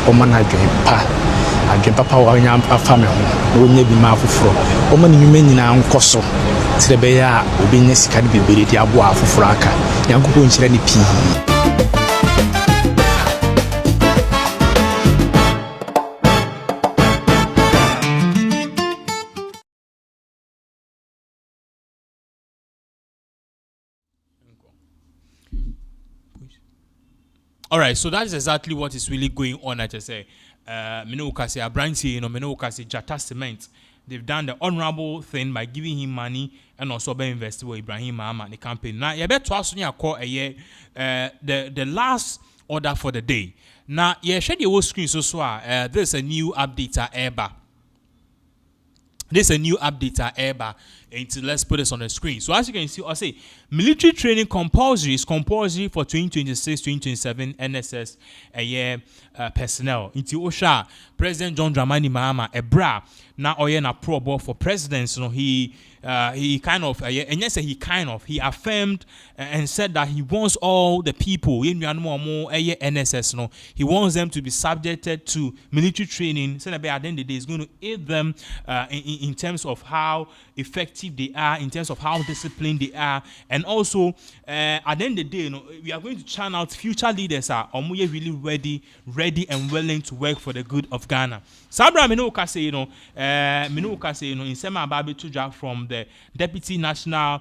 oma na adwen papa wa nya afa me ho na onya bi ma afoforo oma ne nyuma nyina nkoso sire ya obi nya sika de bebere di abo afoforo aka Nyankopon enhyira ne pii. All right, so that is exactly what is really going on. I just say, Minokasi Abranti, Minokasi Jata Cement. They've done the honorable thing by giving him money and also by investing with Ibrahim Mahama in the campaign. Now, you bet to us when you call the last order for the day. Now, you share your screen so there's a new update at Eba. There's a new update at Eba. And let's put this on the screen. So as you can see, I say military training compulsory is compulsory for 2026-2027 NSS personnel. Into Osha, President John Dramani Mahama, Ebra, now na pro ball for president. So he kind of and yes, he affirmed and said that he wants all the people in NSS. He wants them to be subjected to military training. So at the end of the day, he's going to aid them in terms of how effective they are, in terms of how disciplined they are, and also at the end of the day, we are going to churn out future leaders are really ready and willing to work for the good of Ghana. Sabra Minoka say, in Sema Ababi Tuja from the Deputy National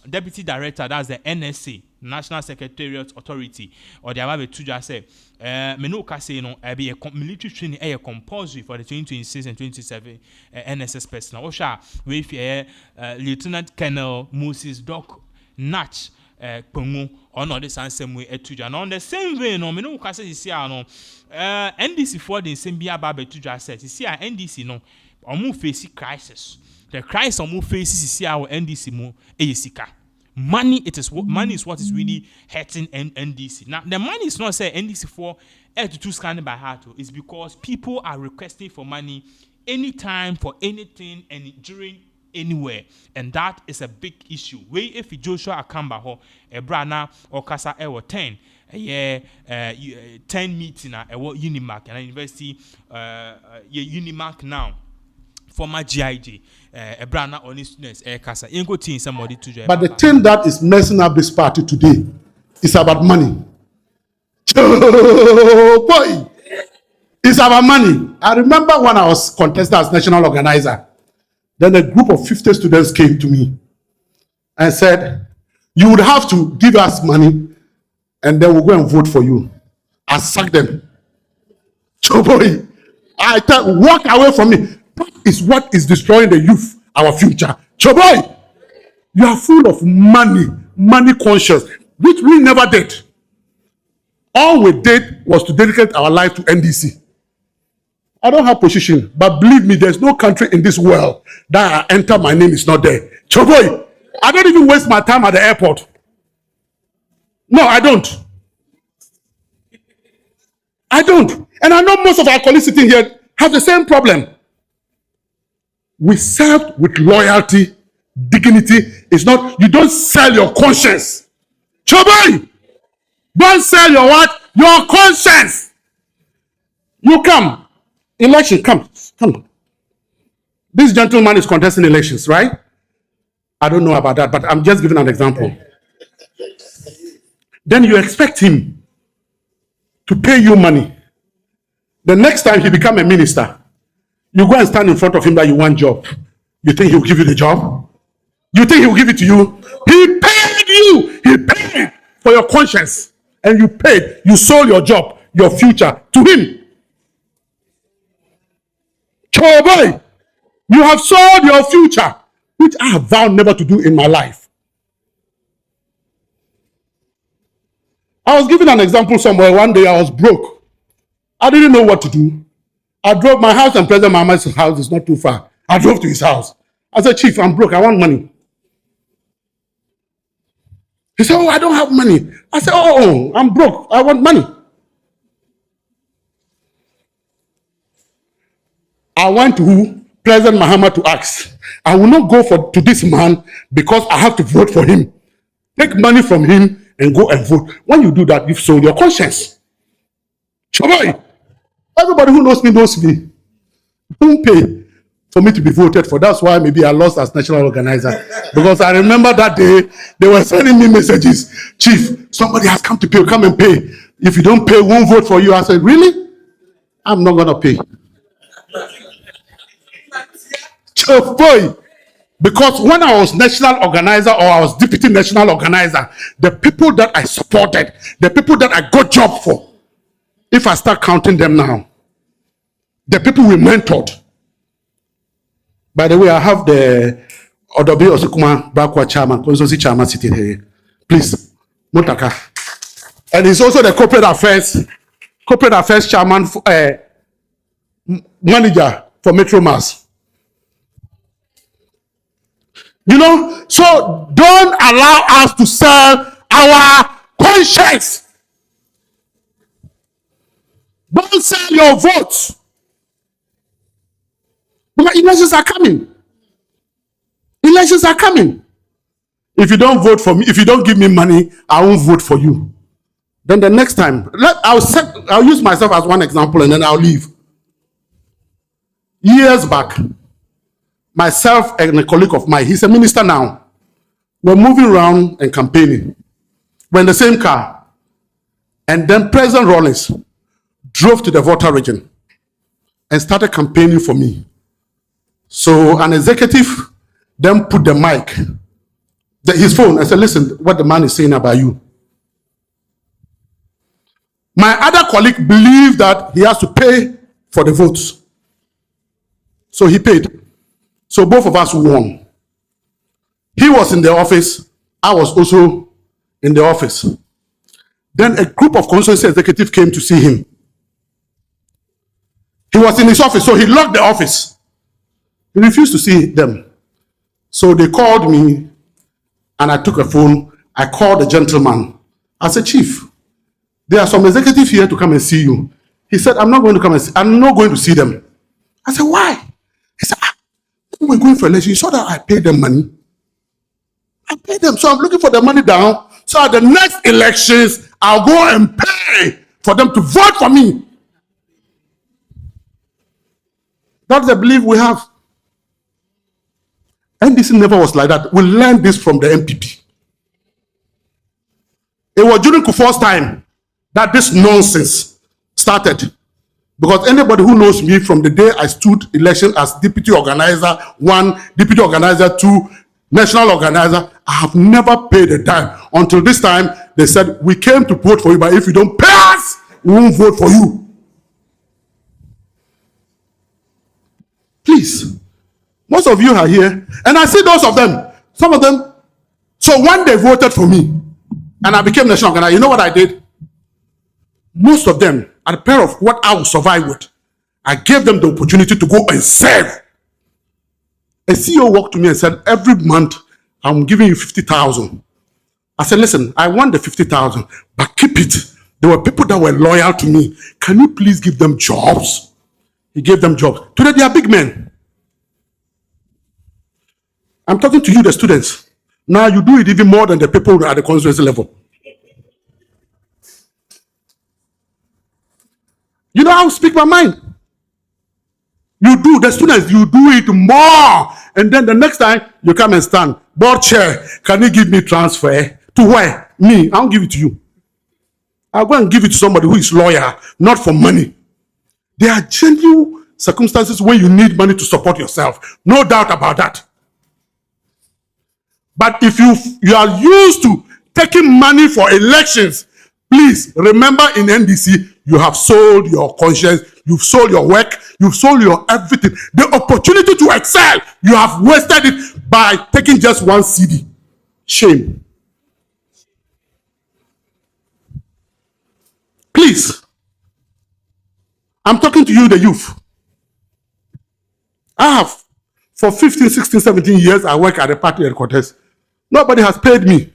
Deputy Director, that's the NSC, National Secretariat Authority, or the Ababi Tuja say, Minoka say, be a military training a compulsory for the 2026 and 2027 NSS personnel. Osha, with Lieutenant Colonel Moses Doc Natch. Pongo or not the same way etuja and on the same way no me no ka say isi ano NDC for the same bia ba betuja set isi a NDC no omu face crisis the crisis omu face isi a NDC mu eyesika money money is what is really hurting NDC. Now the money is not say NDC for to do scanning by heart, it's because people are requesting for money anytime for anything and during anywhere, and that is a big issue. Way if Joshua Akamba ho Ebrana or Kasa 10 10 meeting at Unimark and University Unimark now former GIG Ebrana on students Kasa Ingo team somebody to. But the thing that is messing up this party today is about money. Oh boy, it's about money. I remember when I was contested as national organizer. Then a group of 50 students came to me and said, you would have to give us money and then we'll go and vote for you. I sacked them. Choboy, I tell walk away from me. That is what is destroying the youth, our future. Choboy, you are full of money conscious, which we never did. All we did was to dedicate our life to NDC. I don't have position, but believe me, there's no country in this world that I enter, my name is not there. Choboy, I don't even waste my time at the airport. No, I don't. I don't. And I know most of our colleagues sitting here have the same problem. We serve with loyalty, dignity. It's not, you don't sell your conscience. Chobai! Don't sell your what? Your conscience. You come. Election, come. This gentleman is contesting elections, right? I don't know about that, but I'm just giving an example. Then you expect him to pay you money. The next time he become a minister, you go and stand in front of him that you want job. You think he will give you the job? You think he will give it to you? He paid you. He paid for your conscience. And you paid. You sold your job, your future to him. Choboy, you have sold your future, which I have vowed never to do in my life. I was giving an example somewhere. One day I was broke. I didn't know what to do. I drove my house and President Mahama's house is not too far. I drove to his house. I said, Chief, I'm broke. I want money. He said, oh, I don't have money. I said, oh, I'm broke. I want money. I went to President Mahama to ask. I will not go to this man because I have to vote for him. Take money from him and go and vote. When you do that, you've sold your conscience. Shabai, everybody who knows me knows me. Don't pay for me to be voted for. That's why maybe I lost as national organizer. Because I remember that day, they were sending me messages. Chief, somebody has come to pay. Come and pay. If you don't pay, we won't vote for you. I said, really? I'm not going to pay. Boy, because when I was national organizer or I was deputy national organizer, the people that I supported, the people that I got job for, if I start counting them now, the people we mentored. By the way, I have the Odobe Osukuma Bakwa chairman, constituency chairman sitting here. Please, Mutaka. And he's also the corporate affairs chairman, manager for Metro Mass. You know, so don't allow us to sell our conscience. Don't sell your votes. Because elections are coming. Elections are coming. If you don't vote for me, if you don't give me money, I won't vote for you. Then the next time, I'll use myself as one example and then I'll leave. Years back, myself and a colleague of mine, he's a minister now, we're moving around and campaigning. We're in the same car. And then President Rawlings drove to the Volta region and started campaigning for me. So an executive then put the mic, his phone, and said, listen, what the man is saying about you. My other colleague believed that he has to pay for the votes. So he paid. So both of us won. He was in the office. I was also in the office. Then a group of constituency executives came to see him. He was in his office, so he locked the office. He refused to see them. So they called me, and I took a phone. I called the gentleman. I said, Chief, there are some executives here to come and see you. He said, I'm not going to come and see. I'm not going to see them. I said, why? He said, we're going for election. You saw that I paid them money. I paid them. So I'm looking for the money down. So at the next elections, I'll go and pay for them to vote for me. That's the belief we have. NDC never was like that. We learned this from the MPP. It was during Kufuor's time that this nonsense started. Because anybody who knows me from the day I stood election as deputy organizer 1, deputy organizer 2, national organizer, I have never paid a dime. Until this time, they said, we came to vote for you, but if you don't pay us, we won't vote for you. Please. Most of you are here, and I see those of them, some of them. So when they voted for me, and I became national organizer, you know what I did? Most of them, at a pair of what I will survive with, I gave them the opportunity to go and serve. A CEO walked to me and said, every month, I'm giving you 50,000 I said, listen, I want the 50,000, but keep it. There were people that were loyal to me. Can you please give them jobs? He gave them jobs. Today they are big men. I'm talking to you, the students. Now you do it even more than the people at the constituency level. You know, I'll speak my mind. You do, the students, you do it more. And then the next time you come and stand, board chair, can you give me transfer? To where? Me, I'll give it to you. I'll go and give it to somebody who is loyal, not for money. There are genuine circumstances when you need money to support yourself. No doubt about that. But if you are used to taking money for elections, please remember in NDC, you have sold your conscience, you've sold your work, you've sold your everything. The opportunity to excel, you have wasted it by taking just one CD. Shame. Please, I'm talking to you, the youth. I have, for 15, 16, 17 years, I work at the party headquarters. Nobody has paid me.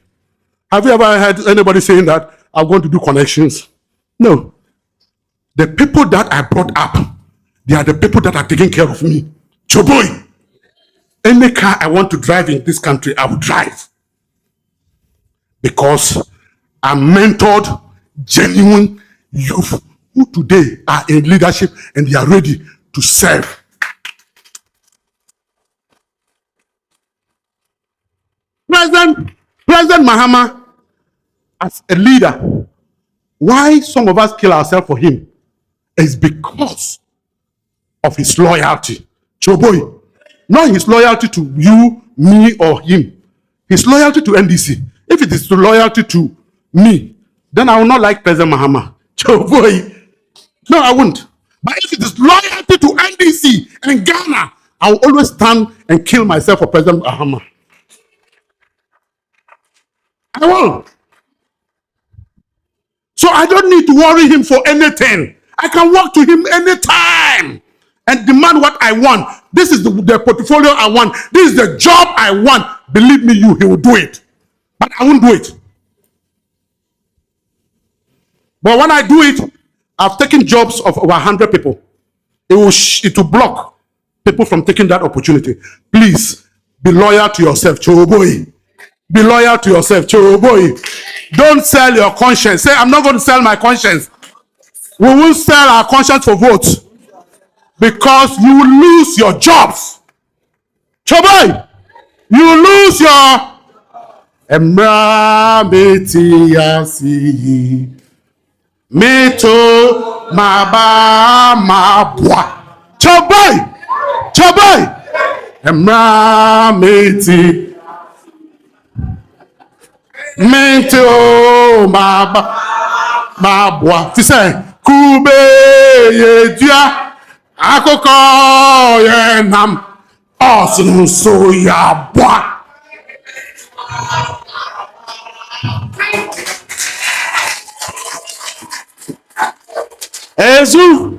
Have you ever heard anybody saying that I'm going to do connections? No. The people that I brought up, they are the people that are taking care of me. Choboy, any car I want to drive in this country, I will drive. Because I mentored genuine youth who today are in leadership and they are ready to serve. President Mahama, as a leader, why some of us kill ourselves for him is because of his loyalty. Choboy, not his loyalty to you, me, or him. His loyalty to NDC. If it is to loyalty to me, then I will not like President Mahama. Choboy, no, I won't. But if it is loyalty to NDC and Ghana, I will always stand and kill myself for President Mahama. I will. So I don't need to worry him for anything. I can walk to him anytime and demand what I want. This is the portfolio I want. This is the job I want. Believe me, he will do it. But I won't do it. But when I do it, I've taken jobs of over 100 people. It will block people from taking that opportunity. Please, be loyal to yourself, Choboy. Be loyal to yourself, Choboy. Don't sell your conscience. Say, I'm not going to sell my conscience. We won't sell our conscience for votes. Because you will lose your jobs. Choboy, you will lose your... Meto maba mabwa. Choboy. Emrameti. Meto mabwa. Fise kube yedia akoko yenam osun so yabwa. Ezu